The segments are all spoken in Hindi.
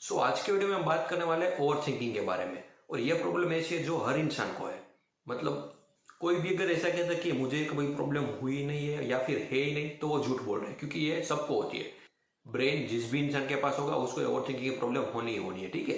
आज के वीडियो में हम बात करने वाले हैं ओवर थिंकिंग के बारे में। और यह प्रॉब्लम ऐसी है जो हर इंसान को है। मतलब कोई भी अगर ऐसा कहता है कि मुझे कभी प्रॉब्लम हुई नहीं है या फिर है ही नहीं, तो वो झूठ बोल रहे हैं, क्योंकि ये सबको होती है। ब्रेन जिस भी इंसान के पास होगा उसको ओवर थिंकिंग की प्रॉब्लम होनी ही होनी है, ठीक है।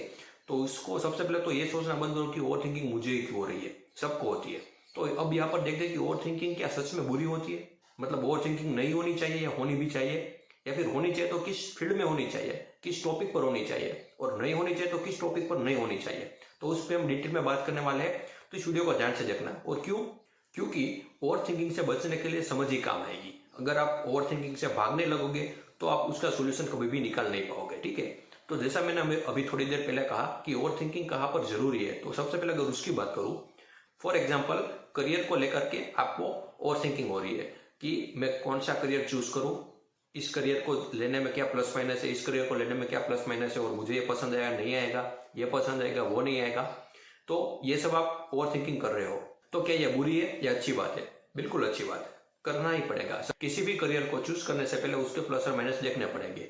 तो उसको सबसे पहले तो ये सोचना बंद करो कि ओवर थिंकिंग मुझे ही क्यों हो रही है, सबको होती है। तो अब यहाँ पर देखते हैं कि ओवर थिंकिंग क्या सच में बुरी होती है, मतलब ओवर थिंकिंग नहीं होनी चाहिए या होनी भी चाहिए, या फिर होनी चाहिए तो किस फील्ड में होनी चाहिए, किस टॉपिक पर होनी चाहिए, और नहीं होनी चाहिए तो किस टॉपिक पर नहीं होनी चाहिए। तो उस पर हम डिटेल में बात करने वाले हैं, तो इस वीडियो को ध्यान से देखना। और क्यों? क्योंकि ओवर थिंकिंग से बचने के लिए समझ ही काम आएगी। अगर आप ओवर थिंकिंग से भागने लगोगे तो आप उसका सोल्यूशन कभी भी निकाल नहीं पाओगे, ठीक है। तो जैसा मैंने अभी थोड़ी देर पहले कहा कि ओवर थिंकिंग कहाँ पर जरूरी है, तो सबसे पहले अगर उसकी बात करूं, फॉर एग्जाम्पल करियर को लेकर के आपको ओवर थिंकिंग हो रही है कि मैं कौन सा करियर चूज करूं, इस करियर को लेने में क्या प्लस माइनस है, इस करियर को लेने में क्या प्लस माइनस है, और मुझे ये पसंद आएगा नहीं आएगा, ये पसंद आएगा वो नहीं आएगा। तो ये सब आप ओवर थिंकिंग कर रहे हो। तो क्या ये बुरी है या अच्छी बात है? बिल्कुल अच्छी बात है, करना ही पड़ेगा। किसी भी करियर को चूज करने से पहले उसके प्लस और माइनस देखने पड़ेंगे।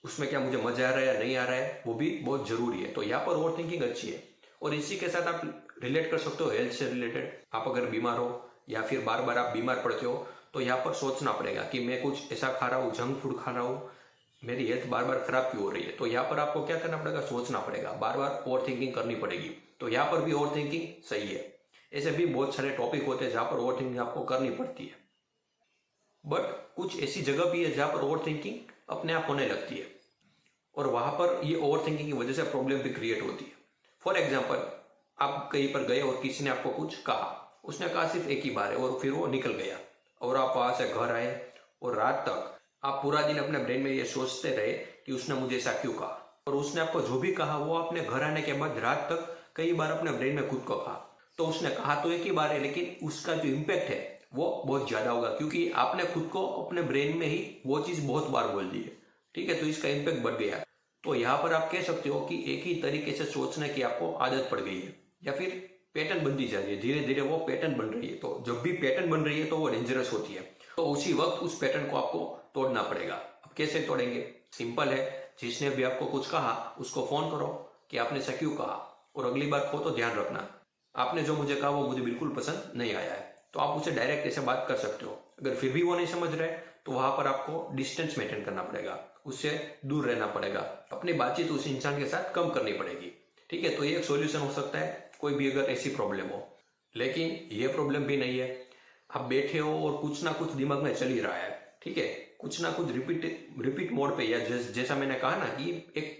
उसमें क्या मुझे मजा आ रहा है या नहीं आ रहा है, वो भी बहुत जरूरी है। तो यहाँ पर ओवर थिंकिंग अच्छी है। और इसी के साथ आप रिलेट कर सकते हो हेल्थ से रिलेटेड। आप अगर बीमार हो या फिर बार बार आप बीमार पड़ते हो, तो यहाँ पर सोचना पड़ेगा कि मैं कुछ ऐसा खा रहा हूँ, जंक फूड खा रहा हूँ, मेरी हेल्थ बार बार खराब क्यों हो रही है। तो यहाँ पर आपको क्या करना पड़ेगा, सोचना पड़ेगा, बार बार ओवर थिंकिंग करनी पड़ेगी। तो यहाँ पर भी ओवर थिंकिंग सही है। ऐसे भी बहुत सारे टॉपिक होते हैं जहाँ पर ओवर थिंकिंग आपको करनी पड़ती है। बट कुछ ऐसी जगह भी है जहाँ पर ओवर थिंकिंग अपने आप होने लगती है, और वहां पर ये ओवर थिंकिंग की वजह से प्रॉब्लम भी क्रिएट होती है। फॉर एग्जाम्पल, आप कहीं पर गए और किसी ने आपको कुछ कहा, उसने कहा सिर्फ एक ही बार है और फिर वो निकल गया, और आप वहां से घर आए और रात तक आप पूरा दिन अपने ब्रेन में ये सोचते रहे कि उसने मुझे ऐसा क्यों कहा। और उसने आपको जो भी कहा वो आपने घर आने के बाद रात तक कई बार अपने ब्रेन में खुद को कहा। तो उसने कहा तो एक ही बार है, लेकिन उसका जो इम्पैक्ट है वो बहुत ज्यादा होगा, क्योंकि आपने खुद को अपने ब्रेन में ही वो चीज बहुत बार बोल दी है, ठीक है। तो इसका इम्पैक्ट बढ़ गया। तो यहाँ पर आप कह सकते हो कि एक ही तरीके से सोचने की आपको आदत पड़ गई है, या फिर पैटर्न बनती जा रही है, धीरे धीरे वो पैटर्न बन रही है। तो जब भी पैटर्न बन रही है तो वो डेंजरस होती है। तो उसी वक्त उस पैटर्न को आपको तोड़ना पड़ेगा। अब कैसे तोड़ेंगे? सिंपल है, जिसने भी आपको कुछ कहा उसको फोन करो कि आपने ऐसा क्यों कहा, और अगली बार को तो ध्यान रखना, आपने जो मुझे कहा वो मुझे बिल्कुल पसंद नहीं आया है। तो आप उसे डायरेक्ट ऐसे बात कर सकते हो। अगर फिर भी वो नहीं समझ रहे तो वहां पर आपको डिस्टेंस मेंटेन करना पड़ेगा, उससे दूर रहना पड़ेगा, अपनी बातचीत उस इंसान के साथ कम करनी पड़ेगी, ठीक है। तो ये एक सॉल्यूशन हो सकता है कोई भी अगर ऐसी प्रॉब्लम हो। लेकिन ये प्रॉब्लम भी नहीं है, आप बैठे हो और कुछ ना कुछ दिमाग में चल ही रहा है, ठीक है, कुछ ना कुछ रिपीट मोड पे, या जैसा मैंने कहा ना कि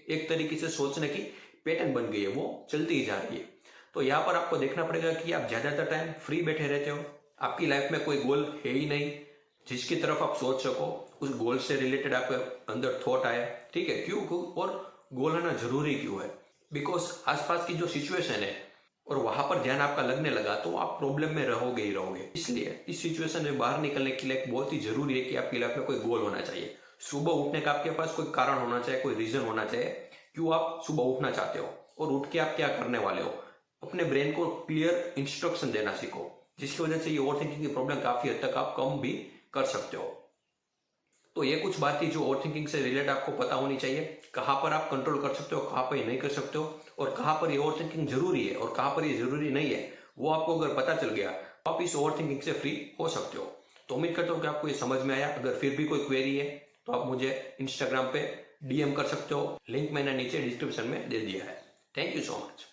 एक तरीके से सोचने की पैटर्न बन गई है, वो चलती ही जा रही है। तो यहाँ पर आपको देखना पड़ेगा कि आप ज्यादातर टाइम फ्री बैठे रहते हो, आपकी लाइफ में कोई गोल है ही नहीं जिसकी तरफ आप सोच सको, उस गोल से रिलेटेड आपके अंदर थॉट आया, ठीक है। क्यों? और गोल होना जरूरी क्यों है? बिकॉज आसपास की जो सिचुएशन है और वहां पर ध्यान आपका लगने लगा तो आप प्रॉब्लम में रहोगे ही रहोगे। इसलिए इस सिचुएशन से बाहर निकलने के लिए बहुत ही जरूरी है कि आपकी लाइफ में कोई गोल होना चाहिए। सुबह उठने का आपके पास कोई कारण होना चाहिए, कोई रीजन होना चाहिए क्यों आप सुबह उठना चाहते हो, और उठ के आप क्या करने वाले हो। अपने ब्रेन को क्लियर इंस्ट्रक्शन देना सीखो, जिसकी वजह से ये ओवर थिंकिंग की प्रॉब्लम काफी हद तक आप कम भी कर सकते हो। तो ये कुछ बात थी जो ओवर थिंकिंग से रिलेटेड आपको पता होनी चाहिए। कहां पर आप कंट्रोल कर सकते हो, कहां पर ये नहीं कर सकते हो, और कहां पर ये ओवर थिंकिंग जरूरी है और कहां पर ये जरूरी नहीं है, वो आपको अगर पता चल गया तो आप इस ओवर थिंकिंग से फ्री हो सकते हो। तो उम्मीद करता हूँ कि आपको ये समझ में आया। अगर फिर भी कोई क्वेरी है तो आप मुझे इंस्टाग्राम पे DM कर सकते हो, लिंक मैंने नीचे डिस्क्रिप्शन में दे दिया है। Thank you so much.